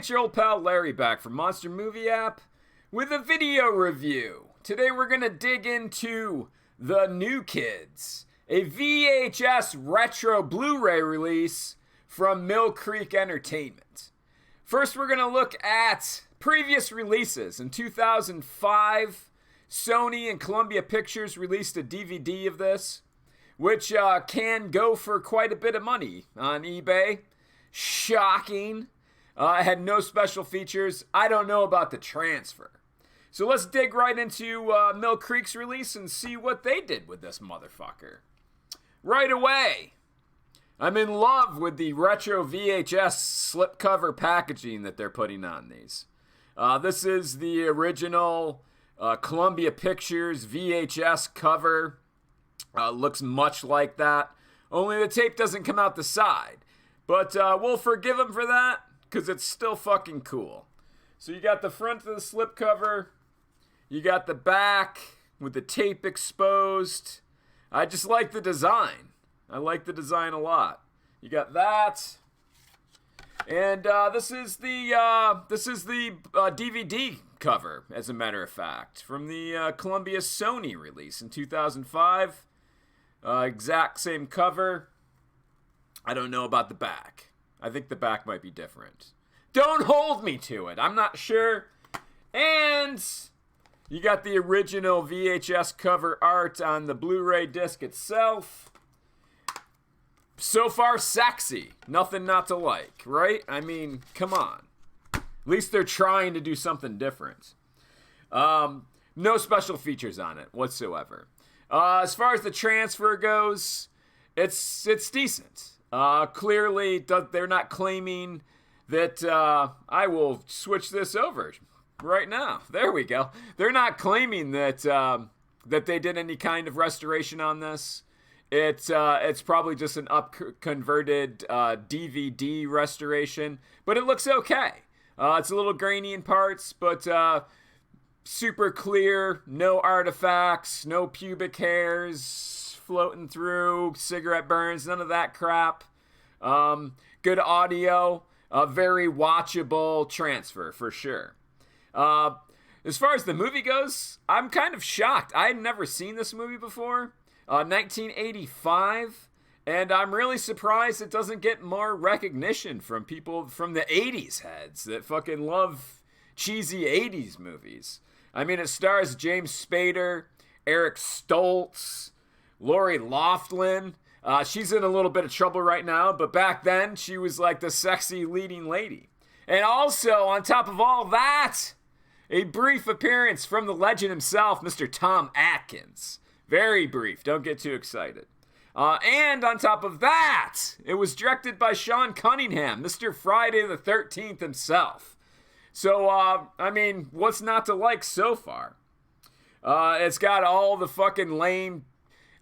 it's your old pal Larry back from Monster Movie App with a video review. Today we're going to dig into The New Kids, a VHS retro Blu-ray release from Mill Creek Entertainment. First we're going to look at previous releases. In 2005, Sony and Columbia Pictures released a DVD of this, which can go for quite a bit of money on eBay. Shocking. It had no special features. I don't know about the transfer. So let's dig right into Mill Creek's release and see what they did with this motherfucker. Right away, I'm in love with the retro VHS slipcover packaging that they're putting on these. This is the original Columbia Pictures VHS cover. Looks much like that. Only the tape doesn't come out the side. But we'll forgive them for that, because it's still fucking cool. So you got the front of the slipcover. You got the back with the tape exposed. I just like the design. I like the design a lot. You got that. And this is the DVD cover, as a matter of fact, from the Columbia Sony release in 2005. Exact same cover. I don't know about the back. I think the back might be different. Don't hold me to it. I'm not sure. And you got the original VHS cover art on the Blu-ray disc itself. So far, sexy. Nothing not to like, right? I mean, come on. At least they're trying to do something different. No special features on it whatsoever. As far as the transfer goes, it's decent. Clearly, they're not claiming that, I will switch this over right now. There we go. They're not claiming that, that they did any kind of restoration on this. It's probably just an converted DVD restoration, but it looks okay. It's a little grainy in parts, but, super clear, no artifacts, no pubic hairs floating through, cigarette burns, none of that crap. Good audio, very watchable transfer for sure. As far as the movie goes, I'm kind of shocked. I had never seen this movie before. 1985, and I'm really surprised it doesn't get more recognition from people from the 80s heads that fucking love cheesy 80s movies. I mean, it stars James Spader, Eric Stoltz, Lori Loughlin. She's in a little bit of trouble right now, but back then she was like the sexy leading lady. And also, on top of all that, a brief appearance from the legend himself, Mr. Tom Atkins. Very brief, don't get too excited. And on top of that, it was directed by Sean Cunningham, Mr. Friday the 13th himself. So, I mean, what's not to like so far? It's got all the fucking lame,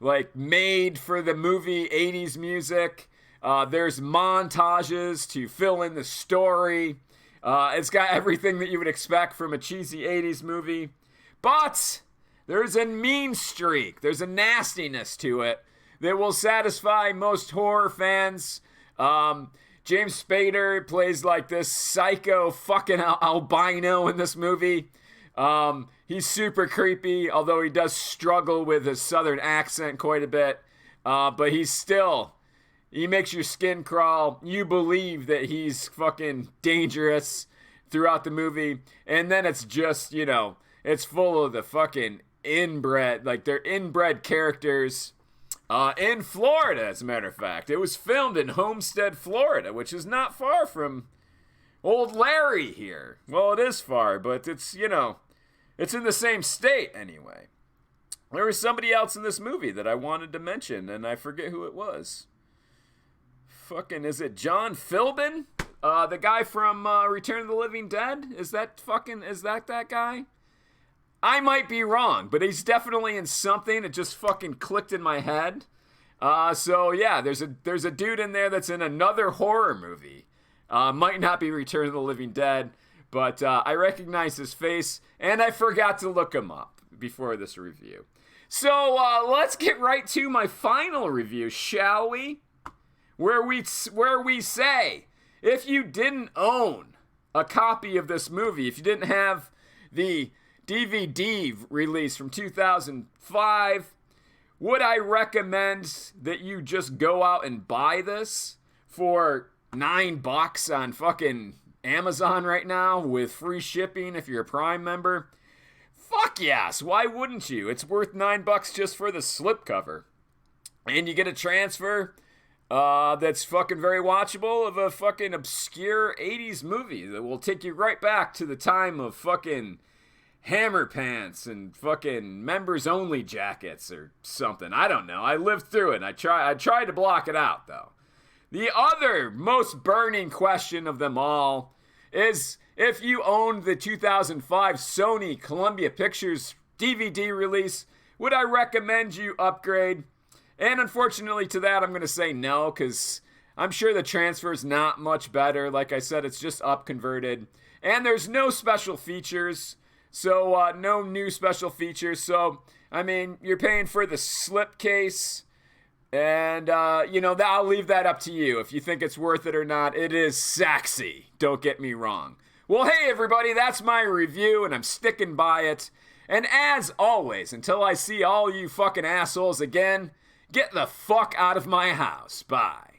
like, made for the movie 80s music. There's montages to fill in the story. It's got everything that you would expect from a cheesy 80s movie. But there's a mean streak. There's a nastiness to it that will satisfy most horror fans. James Spader plays like this psycho fucking albino in this movie. He's super creepy, although he does struggle with his southern accent quite a bit. But he makes your skin crawl. You believe that he's fucking dangerous throughout the movie. And then it's just, it's full of the fucking inbred, like they're inbred characters. In Florida, as a matter of fact. It was filmed in Homestead, Florida, which is not far from old Larry here. Well, it is far, but it's, it's in the same state anyway. There was somebody else in this movie that I wanted to mention, and I forget who it was. Fucking, is it John Philbin? The guy from Return of the Living Dead? Is that that guy? I might be wrong, but he's definitely in something. It just fucking clicked in my head. So yeah, there's a dude in there that's in another horror movie. Might not be Return of the Living Dead, but I recognize his face, and I forgot to look him up before this review. So let's get right to my final review, shall we? Where we say, if you didn't own a copy of this movie, if you didn't have the DVD release from 2005, would I recommend that you just go out and buy this for $9 on fucking Amazon right now with free shipping if you're a Prime member? Fuck yes, why wouldn't you? It's worth $9 just for the slipcover. And you get a transfer that's fucking very watchable of a fucking obscure 80s movie that will take you right back to the time of fucking hammer pants and fucking members only jackets or something. I don't know. I lived through it. I tried to block it out though. The other most burning question of them all is if you owned the 2005 Sony Columbia Pictures DVD release, would I recommend you upgrade? And unfortunately to that, I'm going to say no, because I'm sure the transfer is not much better. Like I said, it's just up converted. And there's no special features. So no new special features. So, I mean, you're paying for the slipcase. And, I'll leave that up to you. If you think it's worth it or not, it is sexy. Don't get me wrong. Well, hey, everybody, that's my review, and I'm sticking by it. And as always, until I see all you fucking assholes again, get the fuck out of my house. Bye.